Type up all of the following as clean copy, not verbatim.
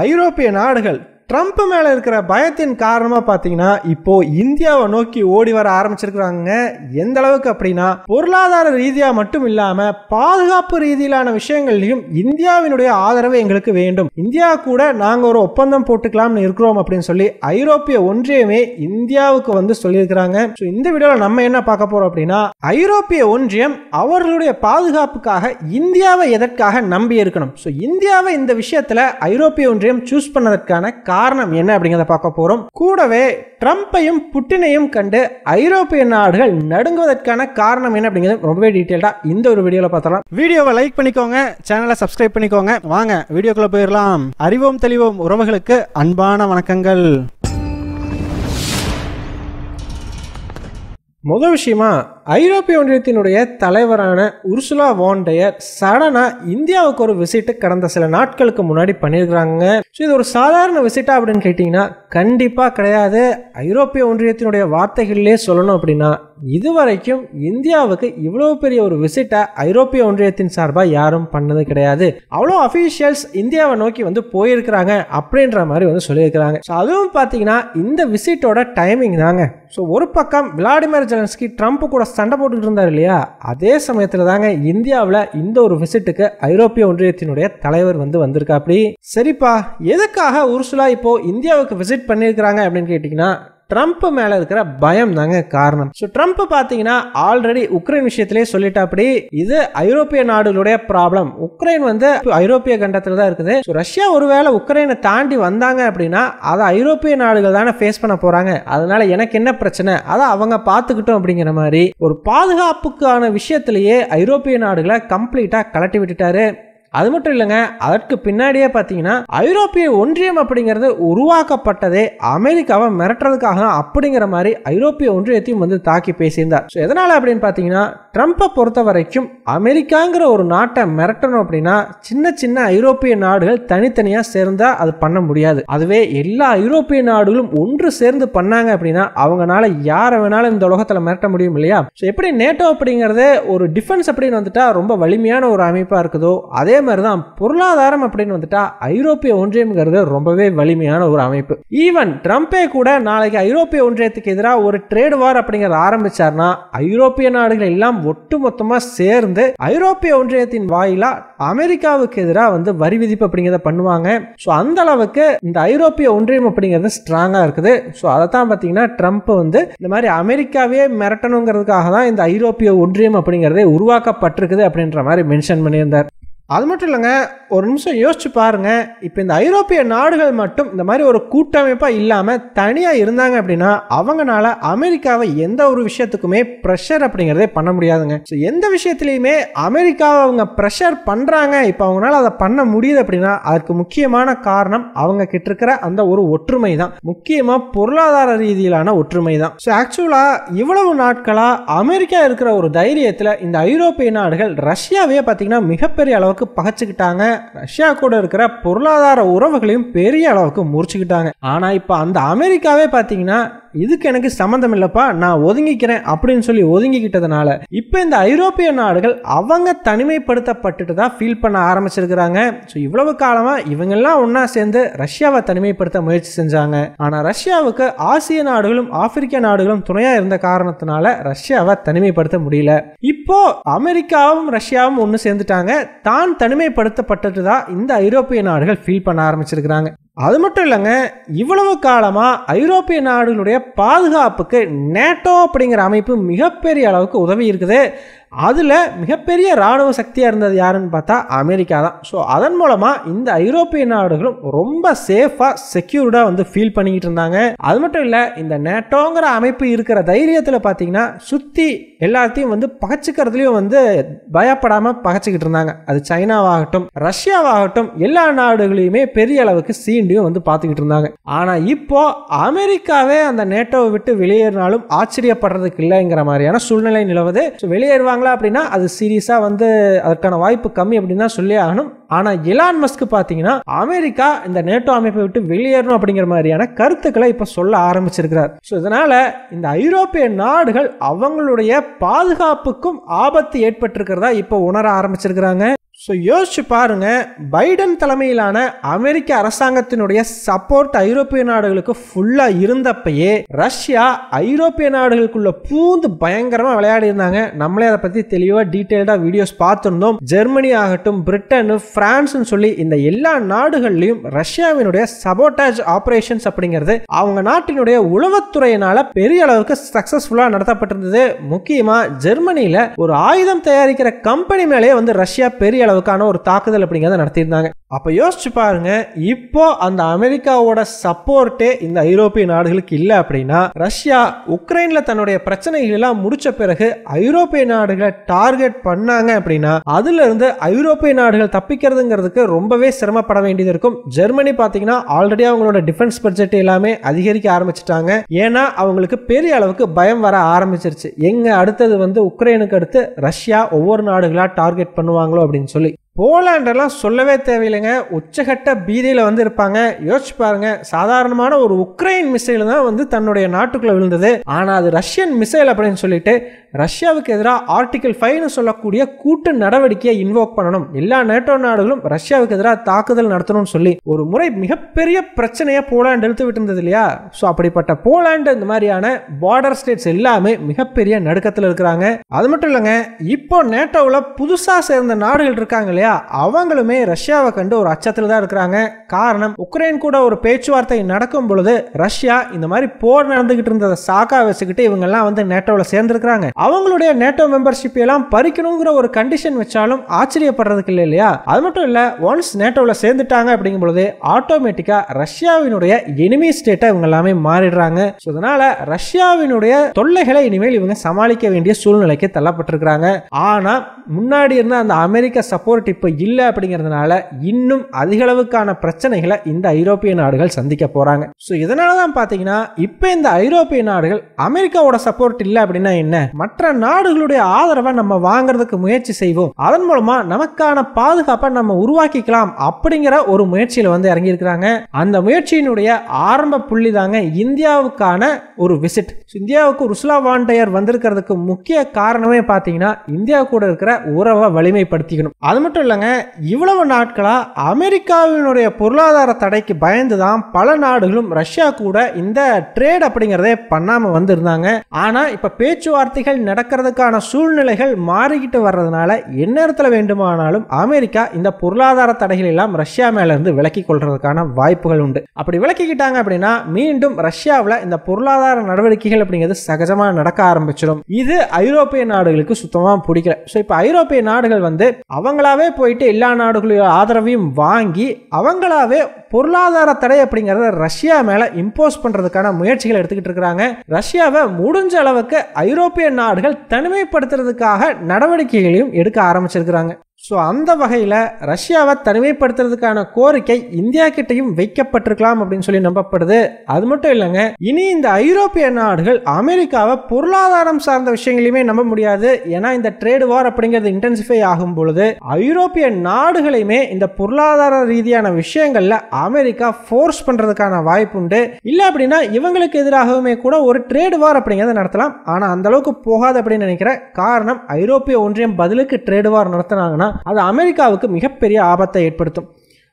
ஐரோப்பிய நாடுகள் ட்ரம்ப் மேல இருக்கிற பயத்தின் காரணமா பாத்தீங்கன்னா இப்போ இந்தியாவை நோக்கி ஓடி வர ஆரம்பிச்சிருக்காங்க. எந்த அளவுக்கு அப்படின்னா பொருளாதார ரீதியா மட்டும் இல்லாம பாதுகாப்பு ரீதியிலான விஷயங்கள்லயும் இந்தியாவினுடைய ஆதரவு எங்களுக்கு வேண்டும், இந்தியா கூட நாங்க ஒரு ஒப்பந்தம் போட்டுக்கலாம்னு இருக்கிறோம் அப்படின்னு சொல்லி ஐரோப்பிய ஒன்றியமே இந்தியாவுக்கு வந்து சொல்லியிருக்கிறாங்க. இந்த வீடியோல நம்ம என்ன பார்க்க போறோம் அப்படின்னா ஐரோப்பிய ஒன்றியம் அவர்களுடைய பாதுகாப்புக்காக இந்தியாவை எதற்காக நம்பி இருக்கணும், இந்தியாவை இந்த விஷயத்துல ஐரோப்பிய ஒன்றியம் சூஸ் பண்ணதற்கான காரணம் என்ன அப்படிங்கறத பார்க்க போறோம். கூடவே ட்ரம்பையும் புட்டினையும் கண்டு ஐரோப்பிய நாடுகள் நடுங்குவதற்கான காரணம் என்ன அப்படிங்கிறது ரொம்பவே டீடைலா இந்த ஒரு வீடியோல பார்த்தலாம். வீடியோவை லைக் பண்ணிக்கோங்க, சேனலை சப்ஸ்கிரைப் பண்ணிக்கோங்க. வாங்க வீடியோக்குள்ள போயிடலாம். அறிவோம் தெளிவோம் உறவுகளுக்கு அன்பான வணக்கங்கள். முதல் விஷயமா ஐரோப்பிய ஒன்றியத்தினுடைய தலைவரான உர்சுலா வான் டெயர் சடனா இந்தியாவுக்கு ஒரு விசிட் கடந்த சில நாட்களுக்கு முன்னாடி பண்ணியிருக்கிறாங்க. இது ஒரு சாதாரண விசிட்டா அப்படின்னு கேட்டீங்கன்னா கண்டிப்பா கிடையாது. ஐரோப்பிய ஒன்றியத்தினுடைய வார்த்தைகளிலே சொல்லணும் அப்படின்னா இதுவரைக்கும் இந்தியாவுக்கு இவ்வளவு பெரிய ஒரு விசிட்டை ஐரோப்பிய ஒன்றியத்தின் சார்பாக யாரும் பண்ணது கிடையாது. அவ்வளோ அஃபீஷியல்ஸ் இந்தியாவை நோக்கி வந்து போயிருக்கிறாங்க அப்படின்ற மாதிரி வந்து சொல்லியிருக்கிறாங்க. அதுவும் பார்த்தீங்கன்னா இந்த விசிட்டோட டைமிங் தாங்க. ஒரு பக்கம் விளாடிமிர் ஜெலன்ஸ்கி ட்ரம்ப் கூட சண்டை போட்டுக்கிட்டு இருந்தார் இல்லையா, அதே சமயத்தில் தாங்க இந்தியாவில் இந்த ஒரு விசிட்டுக்கு ஐரோப்பிய ஒன்றியத்தினுடைய தலைவர் வந்து வந்திருக்கா. அப்படி சரிப்பா, எதுக்காக உர்சுலா இப்போ இந்தியாவுக்கு விசிட் பண்ணியிருக்கிறாங்க அப்படின்னு கேட்டிங்கன்னா ட்ரம்ப் மேல இருக்கிற பயம் தாங்க காரணம். ட்ரம்ப் பாத்தீங்கன்னா ஆல்ரெடி உக்ரைன் விஷயத்திலே சொல்லிட்டா, அப்படி இது ஐரோப்பிய நாடுகளுடைய ப்ராப்ளம், உக்ரைன் வந்து ஐரோப்பிய கண்டத்துல தான் இருக்குது. ரஷ்யா ஒருவேளை உக்ரைனை தாண்டி வந்தாங்க அப்படின்னா அதை ஐரோப்பிய நாடுகள் தானே ஃபேஸ் பண்ண போறாங்க, அதனால எனக்கு என்ன பிரச்சனை, அதை அவங்க பார்த்துக்கிட்டோம் அப்படிங்கிற மாதிரி ஒரு பாதுகாப்புக்கான விஷயத்திலேயே ஐரோப்பிய நாடுகளை கம்ப்ளீட்டா கலட்டி விட்டுட்டாரு. அது மட்டும் இல்லைங்க, அதற்கு பின்னாடியே பார்த்தீங்கன்னா ஐரோப்பிய ஒன்றியம் அப்படிங்கிறது உருவாக்கப்பட்டதே அமெரிக்காவை மிரட்டுறதுக்காக அப்படிங்கிற மாதிரி ஐரோப்பிய ஒன்றியத்தையும் வந்து தாக்கி பேசியிருந்தார். எதனால அப்படின்னு பார்த்தீங்கன்னா ட்ரம்பை பொறுத்த வரைக்கும் அமெரிக்காங்கிற ஒரு நாட்டை மிரட்டணும் அப்படின்னா சின்ன சின்ன ஐரோப்பிய நாடுகள் தனித்தனியாக சேர்ந்தா அது பண்ண முடியாது. அதுவே எல்லா ஐரோப்பிய நாடுகளும் ஒன்று சேர்ந்து பண்ணாங்க அப்படின்னா அவங்களால யாரை வேணாலும் இந்த உலகத்தில் மிரட்ட முடியும் இல்லையா. எப்படி நேட்டோ அப்படிங்கிறது ஒரு டிஃபென்ஸ் அப்படின்னு வந்துட்டா ரொம்ப வலிமையான ஒரு அமைப்பாக இருக்குதோ, அதே மாதிரிதான் பொருளாதாரம் அப்படின்னு வந்துட்டா ஐரோப்பிய ஒன்றியம்ங்கிறது ரொம்பவே வலிமையான ஒரு அமைப்பு. ஈவன் ட்ரம்பே கூட நாளைக்கு ஐரோப்பிய ஒன்றியத்துக்கு எதிராக ஒரு ட்ரேட் வார் அப்படிங்கறத ஆரம்பிச்சார்னா ஐரோப்பிய நாடுகள் எல்லாம் ஒட்டுமொத்தமா சேர்ந்து ஐரோப்பிய ஒன்றியத்தின் வாயிலா அமெரிக்காவுக்கு எதிராக வந்து வரி விதிப்பு அப்படிங்கிறத பண்ணுவாங்க. அந்த அளவுக்கு இந்த ஐரோப்பிய ஒன்றியம் அப்படிங்கிறது ஸ்ட்ராங்கா இருக்குது. அதைத்தான் பாத்தீங்கன்னா ட்ரம்ப் வந்து இந்த மாதிரி அமெரிக்காவே மிரட்டணுங்கிறதுக்காக தான் இந்த ஐரோப்பிய ஒன்றியம் அப்படிங்கிறதே உருவாக்கப்பட்டிருக்குது அப்படின்ற மாதிரி மென்ஷன் பண்ணியிருந்தார். அது மட்டும் இல்லைங்க, ஒரு நிமிஷம் யோசிச்சு பாருங்க, இப்போ இந்த ஐரோப்பிய நாடுகள் மட்டும் இந்த மாதிரி ஒரு கூட்டமைப்பா இல்லாம தனியா இருந்தாங்க அப்படின்னா அவங்களால அமெரிக்காவை எந்த ஒரு விஷயத்துக்குமே ப்ரெஷர் அப்படிங்கிறதே பண்ண முடியாதுங்க. எந்த விஷயத்திலையுமே அமெரிக்காவை அவங்க ப்ரெஷர் பண்றாங்க, இப்போ அவங்களால அதை பண்ண முடியுது அப்படின்னா அதற்கு முக்கியமான காரணம் அவங்க கிட்ட இருக்கிற அந்த ஒரு ஒற்றுமை தான், முக்கியமா பொருளாதார ரீதியிலான ஒற்றுமை தான். ஆக்சுவலா இவ்வளவு நாட்களா அமெரிக்கா இருக்கிற ஒரு தைரியத்துல இந்த ஐரோப்பிய நாடுகள் ரஷ்யாவே பார்த்தீங்கன்னா மிகப்பெரிய அளவு பகச்சுக்கிட்டாங்க. ரஷ்யா கூட இருக்கிற பொருளாதார உறவுகளையும் பெரிய அளவுக்கு முறிச்சுக்கிட்டாங்க. ஆனா இப்ப அந்த அமெரிக்காவே பாத்தீங்கன்னா இதுக்கு எனக்கு சம்பந்தம் இல்லப்பா, நான் ஒதுங்கிக்கிறேன் அப்படின்னு சொல்லி ஒதுங்கிக்கிட்டதுனால இப்ப இந்த ஐரோப்பிய நாடுகள் அவங்க தனிமைப்படுத்தப்பட்டுட்டு தான் ஃபீல் பண்ண ஆரம்பிச்சிருக்கிறாங்க. இவ்வளவு காலமா இவங்க எல்லாம் ஒன்னா சேர்ந்து ரஷ்யாவை தனிமைப்படுத்த முயற்சி செஞ்சாங்க. ஆனா ரஷ்யாவுக்கு ஆசிய நாடுகளும் ஆப்பிரிக்க நாடுகளும் துணையா இருந்த காரணத்தினால ரஷ்யாவை தனிமைப்படுத்த முடியல. இப்போ அமெரிக்காவும் ரஷ்யாவும் ஒன்னு சேர்ந்துட்டாங்க, தான் தனிமைப்படுத்தப்பட்டது தான் இந்த ஐரோப்பிய நாடுகள் ஃபீல் பண்ண ஆரம்பிச்சிருக்கிறாங்க. அது மட்டும் இல்லைங்க, இவ்வளவு காலமா ஐரோப்பிய நாடுகளுடைய பாதுகாப்புக்கு நேட்டோ அப்படிங்கிற அமைப்பு மிகப்பெரிய அளவுக்கு உதவி இருக்குது. அதுல மிகப்பெரிய ராணுவ சக்தியா இருந்தது யாருன்னு பார்த்தா அமெரிக்கா தான். அதன் மூலமா இந்த ஐரோப்பிய நாடுகளும் ரொம்ப சேஃபா செக்யூர்டா வந்து ஃபீல் பண்ணிக்கிட்டு இருந்தாங்க. அது மட்டும் இல்ல, இந்த நேட்டோங்கிற அமைப்பு இருக்கிற தைரியத்துல பாத்தீங்கன்னா சுத்தி எல்லாத்தையும் வந்து பகச்சுக்கிறதுலயும் வந்து பயப்படாம பகச்சுக்கிட்டு இருந்தாங்க. அது சைனாவாகட்டும் ரஷ்யாவாகட்டும் எல்லா நாடுகளையுமே பெரிய அளவுக்கு சீண்டியும் வந்து பார்த்துக்கிட்டு இருந்தாங்க. ஆனா இப்போ அமெரிக்காவே அந்த நேட்டோவை விட்டு வெளியேறினாலும் ஆச்சரியப்படுறதுக்கு இல்லைங்கிற மாதிரியான சூழ்நிலை நிலவுது. வெளியேறுவாங்க அப்படின்னா அது சீரியஸா வந்து அதற்கான வாய்ப்பு கம்மி அப்படின்னு தான் சொல்லி ஆகணும். ஆனா எலான் மஸ்க் பாத்தீங்கன்னா அமெரிக்கா இந்த நேட்டோ அமைப்பை விட்டு வெளியேறணும் அப்படிங்கிற மாதிரியான கருத்துக்களை இப்ப சொல்ல ஆரம்பிச்சிருக்கிறார். இதனால இந்த ஐரோப்பிய நாடுகள் அவங்களுடைய பாதுகாப்புக்கும் ஆபத்து ஏற்பட்டிருக்கிறதா இப்ப உணர ஆரம்பிச்சிருக்கிறாங்க. ஸோ யோசிச்சு பாருங்க, பைடன் தலைமையிலான அமெரிக்க அரசாங்கத்தினுடைய சப்போர்ட் ஐரோப்பிய நாடுகளுக்கு ஃபுல்லா இருந்தப்பயே ரஷ்யா ஐரோப்பிய நாடுகளுக்குள்ள பூந்து பயங்கரமா விளையாடி இருந்தாங்க. நம்மளே அதை பத்தி தெளிவா டீடைல்டா வீடியோஸ் பார்த்திருந்தோம். ஜெர்மனி ஆகட்டும், பிரிட்டன், பிரான்ஸ் சொல்லி இந்த எல்லா நாடுகள்லயும் ரஷ்யாவினுடைய சபோட்டாஜ் ஆபரேஷன்ஸ் அப்படிங்கிறது அவங்க நாட்டினுடைய உளவுத்துறையினால பெரிய அளவுக்கு சக்சஸ்ஃபுல்லா நடத்தப்பட்டிருந்தது. முக்கியமா ஜெர்மனியில ஒரு ஆயுதம் தயாரிக்கிற கம்பெனி மேலேயே வந்து ரஷ்யா பெரிய அளவுக்கான ஒரு தாக்குதல் அப்படிங்கறத நடத்தியிருந்தாங்க. அப்ப யோசிச்சு பாருங்க, இப்போ அந்த அமெரிக்காவோட சப்போர்ட்டே இந்த ஐரோப்பிய நாடுகளுக்கு இல்ல அப்படின்னா ரஷ்யா உக்ரைன்ல தன்னுடைய பிரச்சனைகள் எல்லாம் முடிச்ச பிறகு ஐரோப்பிய நாடுகளை டார்கெட் பண்ணாங்க அப்படின்னா அதுல இருந்து ஐரோப்பிய நாடுகள் தப்பிக்கிறதுங்கிறதுக்கு ரொம்பவே சிரமப்பட வேண்டியது இருக்கும். ஜெர்மனி பாத்தீங்கன்னா ஆல்ரெடி அவங்களோட டிஃபென்ஸ் பட்ஜெட் எல்லாமே அதிகரிக்க ஆரம்பிச்சிட்டாங்க. ஏன்னா அவங்களுக்கு பெரிய அளவுக்கு பயம் வர ஆரம்பிச்சிருச்சு. எங்க அடுத்தது வந்து உக்ரைனுக்கு அடுத்து ரஷ்யா ஒவ்வொரு நாடுகளா டார்கெட் பண்ணுவாங்களோ அப்படின்னு சொல்லி. போலாண்ட் எல்லாம் சொல்லவே தேவையில்லைங்க, உச்சகட்ட பீதியில வந்து இருப்பாங்க. யோசிச்சு பாருங்க, சாதாரணமான ஒரு உக்ரைன் மிசைல் தான் வந்து தன்னுடைய நாட்டுக்குள்ள விழுந்தது. ஆனா அது ரஷ்யன் மிசைல் அப்படின்னு சொல்லிட்டு ரஷ்யாவுக்கு எதிராக ஆர்டிகல் 5 சொல்லக்கூடிய கூட்டு நடவடிக்கையை இன்வோக் பண்ணணும், எல்லா நேட்டோ நாடுகளும் ரஷ்யாவுக்கு எதிராக தாக்குதல் நடத்தணும்னு சொல்லி ஒரு முறை மிகப்பெரிய பிரச்சனையை போலாண்ட் இழுத்து விட்டு இருந்தது இல்லையா? ஸோ அப்படிப்பட்ட போலாண்டு இந்த மாதிரியான பார்டர் ஸ்டேட்ஸ் எல்லாமே மிகப்பெரிய நடுக்கத்தில் இருக்கிறாங்க. அது மட்டும் இல்லைங்க, இப்போ நேட்டோவில் புதுசா சேர்ந்த நாடுகள் இருக்காங்க இல்லையா, அவங்களுமே ரஷ்யாவை கண்டு ஒரு அச்சத்தில் தான் இருக்கிறாங்க. காரணம், உக்ரைன் கூட ஒரு பேச்சுவார்த்தை நடக்கும் பொழுது ரஷ்யா இந்த மாதிரி போர் நடந்துகிட்டு இருந்ததை சாக்கா வச்சுக்கிட்டு இவங்க எல்லாம் வந்து நேட்டோவில் சேர்ந்திருக்கிறாங்க. அவங்களுடைய நேட்டோ மெம்பர்ஷிப் எல்லாம் பறிக்கணுங்கிற ஒரு கண்டிஷன் வச்சாலும் ஆச்சரியப்படுறதுக்கு இல்லை இல்லையா? அது மட்டும் இல்ல, ஒன்ஸ் நேட்டோவில் சேர்ந்துட்டாங்க அப்படிங்கும் பொழுது ஆட்டோமேட்டிக்கா ரஷ்யாவினுடைய எனிமி ஸ்டேட்டை இவங்க எல்லாமே மாறிடுறாங்க. அதனால ரஷ்யாவினுடைய தொல்லைகளை இனிமேல் இவங்க சமாளிக்க வேண்டிய சூழ்நிலைக்கு தள்ளப்பட்டிருக்கிறாங்க. ஆனா முன்னாடி இருந்த அந்த அமெரிக்க சப்போர்ட் இப்ப இல்ல அப்படிங்கிறதுனால இன்னும் அதிக அளவுக்கான பிரச்சனைகளை இந்த ஐரோப்பிய நாடுகள் சந்திக்க போறாங்க. இதனாலதான் பாத்தீங்கன்னா இப்ப இந்த ஐரோப்பிய நாடுகள் அமெரிக்காவோட சப்போர்ட் இல்ல அப்படின்னா என்ன, மற்ற நாடுகளுடைய ஆதரவை நம்ம வாங்குறதுக்கு முயற்சி செய்வோம், அதன் மூலமா நமக்கான பாதுகாப்பை நம்ம உருவாக்கிக்கலாம் அப்படிங்கிற ஒரு முயற்சியில வந்து இறங்கி இருக்கிறாங்க. அந்த முயற்சியினுடைய ஆரம்ப புள்ளி தாங்க இந்தியாவுக்கான ஒரு விசிட். இந்தியாவுக்கு உர்சுலா வான் டெர் வந்திருக்கிறதுக்கு முக்கிய காரணமே பாத்தீங்கன்னா இந்தியா கூட இருக்கிற உறவை வலிமைப்படுத்திக்கணும். அது மட்டும் இல்லைங்க, இவ்வளவு நாட்களா அமெரிக்காவினுடைய பொருளாதார தடைக்கு பயந்துதான் பல நாடுகளும் ரஷ்யா கூட இந்த ட்ரேட் அப்படிங்கறதே பண்ணாம வந்திருந்தாங்க. ஆனா இப்ப பேச்சுவார்த்தைகள் நடக்கிறதுக்கான சூழ்நிலைகள் மாறிக்கிட்டு வர்றதுனால எந்நேரத்துல வேண்டுமானாலும் அமெரிக்கா இந்த பொருளாதார தடைகள் எல்லாம் ரஷ்யா மேல இருந்து விலக்கி கொள்றதுக்கான வாய்ப்புகள் உண்டு. அப்படி விலக்கிக்கிட்டாங்க அப்படின்னா மீண்டும் ரஷ்யாவில் இந்த பொருளாதார நடவடிக்கைகள் அப்படிங்கிறது சகஜமா நடக்க ஆரம்பிச்சிடும். இது ஐரோப்பிய நாடுகளுக்கு சுத்தமா பிடிக்கல. இப்ப ஐரோப்பிய நாடுகள் வந்து அவங்களாவே போயிட்டு எல்லா நாடுகளுடைய ஆதரவையும் வாங்கி அவங்களாவே பொருளாதார தடை அப்படிங்கறத ரஷ்யா மேல இம்போஸ் பண்றதுக்கான முயற்சிகள் எடுத்துக்கிட்டு இருக்காங்க. ரஷ்யாவை முடிஞ்ச அளவுக்கு ஐரோப்பிய நாடுகள் தனிமைப்படுத்துறதுக்காக நடவடிக்கைகளையும் எடுக்க ஆரம்பிச்சிருக்கிறாங்க. அந்த வகையில் ரஷ்யாவை தனிமைப்படுத்துறதுக்கான கோரிக்கை இந்தியா கிட்டையும் வைக்கப்பட்டிருக்கலாம் அப்படின்னு சொல்லி நம்பப்படுது. அது மட்டும் இல்லைங்க, இனி இந்த ஐரோப்பிய நாடுகள் அமெரிக்காவை பொருளாதாரம் சார்ந்த விஷயங்களையுமே நம்ப முடியாது. ஏன்னா இந்த ட்ரேட் வார் அப்படிங்கிறது இன்டென்சிஃபை ஆகும் பொழுது ஐரோப்பிய நாடுகளையுமே இந்த பொருளாதார ரீதியான விஷயங்கள்ல அமெரிக்கா ஃபோர்ஸ் பண்றதுக்கான வாய்ப்பு உண்டு. இல்ல அப்படின்னா இவங்களுக்கு எதிராகவுமே கூட ஒரு ட்ரேட் வார் அப்படிங்கிறத நடத்தலாம். ஆனா அந்த அளவுக்கு போகாது அப்படின்னு நினைக்கிறேன். காரணம், ஐரோப்பிய ஒன்றியம் பதிலுக்கு ட்ரேட் வார் நடத்தினாங்கன்னா அது அமெரிக்காவுக்கு மிகப்பெரிய ஆபத்தை ஏற்படுத்தும்.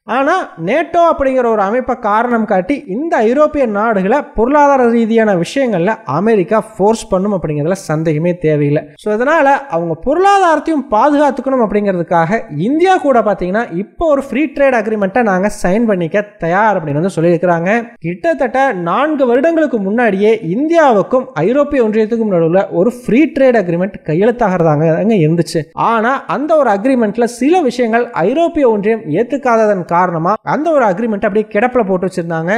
ஆனா நேட்டோ அப்படிங்கிற ஒரு அமைப்பை காரணம் காட்டி இந்த ஐரோப்பிய நாடுகளை பொருளாதார ரீதியான விஷயங்கள்ல அமெரிக்கா ஃபோர்ஸ் பண்ணும் அப்படிங்கிறதுல சந்தேகமே தேவையில்லை. அதனால அவங்க பொருளாதாரத்தையும் பாதுகாத்துக்கணும் அப்படிங்கிறதுக்காக இந்தியா கூட பாத்தீங்கன்னா இப்போ ஒரு ஃப்ரீ ட்ரேட் அக்ரிமெண்ட்டை நாங்க சைன் பண்ணிக்க தயார் அப்படின்னு வந்து சொல்லியிருக்கிறாங்க. கிட்டத்தட்ட 4 வருடங்களுக்கு முன்னாடியே இந்தியாவுக்கும் ஐரோப்பிய ஒன்றியத்துக்கும் நடுவில் ஒரு ஃப்ரீ ட்ரேட் அக்ரிமெண்ட் கையெழுத்தாகிறதாங்க இருந்துச்சு. ஆனா அந்த ஒரு அக்ரிமெண்ட்ல சில விஷயங்கள் ஐரோப்பிய ஒன்றியம் ஏத்துக்காததன் காரணமா அந்த ஒரு அக்ரிமெண்ட் அப்படியே கிடப்பில் போட்டு வச்சிருந்தாங்க.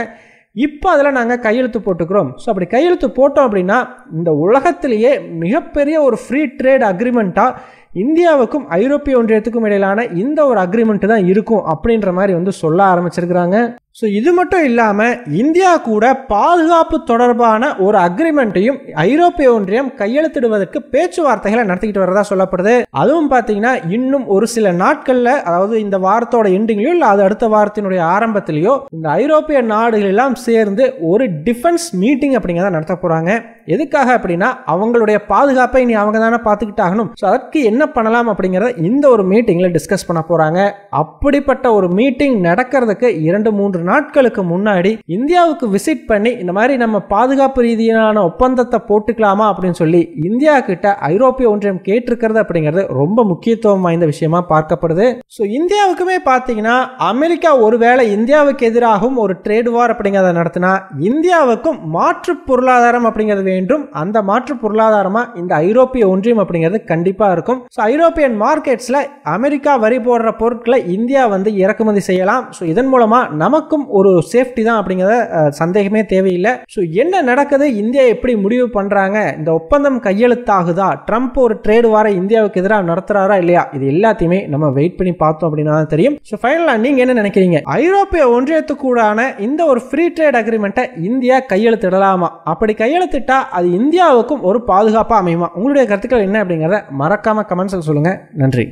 இப்போ அதில் நாங்கள் கையெழுத்து போட்டுக்கிறோம். அப்படி கையெழுத்து போட்டோம் அப்படின்னா இந்த உலகத்திலேயே மிகப்பெரிய ஒரு ஃப்ரீ ட்ரேட் அக்ரிமெண்ட்டாக இந்தியாவுக்கும் ஐரோப்பிய ஒன்றியத்துக்கும் இடையிலான இந்த ஒரு அக்ரிமெண்ட் தான் இருக்கும் அப்படின்ற மாதிரி வந்து சொல்ல ஆரம்பிச்சிருக்கிறாங்க. ஸோ இது மட்டும் இல்லாமல் இந்தியா கூட பாதுகாப்பு தொடர்பான ஒரு அக்ரிமெண்ட்டையும் ஐரோப்பிய ஒன்றியம் கையெழுத்திடுவதற்கு பேச்சுவார்த்தைகளை நடத்திக்கிட்டு வரதா சொல்லப்படுது. அதுவும் பார்த்தீங்கன்னா இன்னும் ஒரு சில நாட்களில், அதாவது இந்த வாரத்தோட எண்டிங்லையோ இல்லை அது அடுத்த வாரத்தினுடைய ஆரம்பத்திலேயோ இந்த ஐரோப்பிய நாடுகள் எல்லாம் சேர்ந்து ஒரு டிஃபென்ஸ் மீட்டிங் அப்படிங்கிறத நடத்த போகிறாங்க. எதுக்காக அப்படின்னா அவங்களுடைய பாதுகாப்பை இனி அவங்க தானே பார்த்துக்கிட்டாகணும். ஸோ அதற்கு என்ன பண்ணலாம் அப்படிங்கிறத இந்த ஒரு மீட்டிங்கில் டிஸ்கஸ் பண்ண போகிறாங்க. அப்படிப்பட்ட ஒரு மீட்டிங் நடக்கிறதுக்கு 2-3 நாட்களுக்கு முன்னாடி இந்தியாவுக்கு விசிட் பண்ணி இந்த மாதிரி நம்ம பாதுகாப்பு ரீதியான ஒப்பந்தத்தை போட்டுக்கலாமா அப்படின்னு சொல்லி இந்தியா கிட்ட ஐரோப்பிய ஒன்றியம் கேட்டிருக்கிறது அப்படிங்கிறது ரொம்ப முக்கியத்துவம் வாய்ந்த விஷயமா பார்க்கப்படுது. ஸோ இந்தியாவுக்குமே பார்த்தீங்கன்னா அமெரிக்கா ஒருவேளை இந்தியாவுக்கு எதிராகவும் ஒரு ட்ரேட் வார் அப்படிங்கிறத நடத்தினா இந்தியாவுக்கும் மாற்று பொருளாதாரம் அப்படிங்கிறது வேண்டும். அந்த மாற்று பொருளாதாரமா இந்த ஐரோப்பிய ஒன்றியம் அப்படிங்கிறது கண்டிப்பா இருக்கும். ஸோ ஐரோப்பியன் மார்க்கெட்ஸ்ல அமெரிக்கா வரி போடுற பொருட்களை இந்தியா வந்து இறக்குமதி செய்யலாம். ஸோ இதன் மூலமா நமக்கும் ஒரு சேஃப்டி தான் அப்படிங்கிறத சந்தேகமே தேவையில்லை. ஸோ என்ன நடக்குது, இந்தியா எப்படி முடிவு பண்றாங்க, இந்த ஒப்பந்தம் கையெழுத்தாகுதா, ட்ரம்ப் ஒரு ட்ரேட் வார இந்தியாவுக்கு எதிராக நடத்துறாரா இல்லையா, இது எல்லாத்தையுமே நம்ம வெயிட் பண்ணி பார்த்தோம் அப்படின்னா தெரியும். ஸோ ஃபைனலா நீங்க என்ன நினைக்கிறீங்க, ஐரோப்பிய ஒன்றியத்துக்கூடான இந்த ஒரு ஃப்ரீ ட்ரேட் அக்ரிமெண்ட்டை இந்தியா கையெழுத்திடலாமா? அப்படி கையெழுத்திட்டா அது இந்தியாவுக்கும் ஒரு பாதுகாப்பா அமையுமா? உங்களுடைய கருத்துக்கள் என்ன அப்படிங்கிறத மறக்காம கமெண்ட்ஸ்ல சொல்லுங்க. நன்றி.